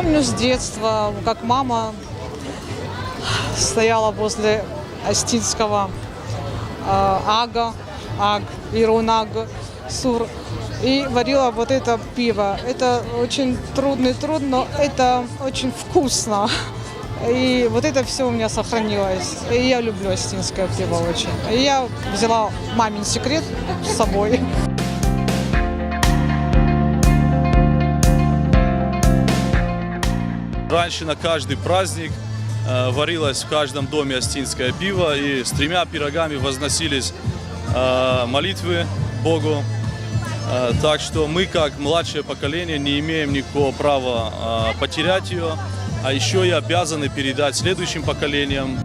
Помню с детства, как мама стояла возле Остинского аг, Ирунаг, Сур, и варила вот это пиво. Это очень трудный труд, но это очень вкусно. И вот это все у меня сохранилось. И я люблю остинское пиво очень. И я взяла мамин секрет с собой. Раньше на каждый праздник варилось в каждом доме остинское пиво, и с 3 пирогами возносились молитвы Богу. Так что мы, как младшее поколение, не имеем никакого права потерять ее, а еще и обязаны передать следующим поколениям.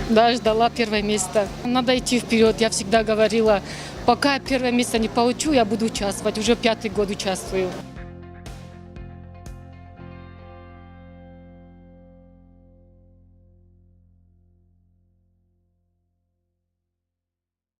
Да, ждала первое место. Надо идти вперед. Я всегда говорила, пока я первое место не получу, я буду участвовать. Уже 5-й год участвую.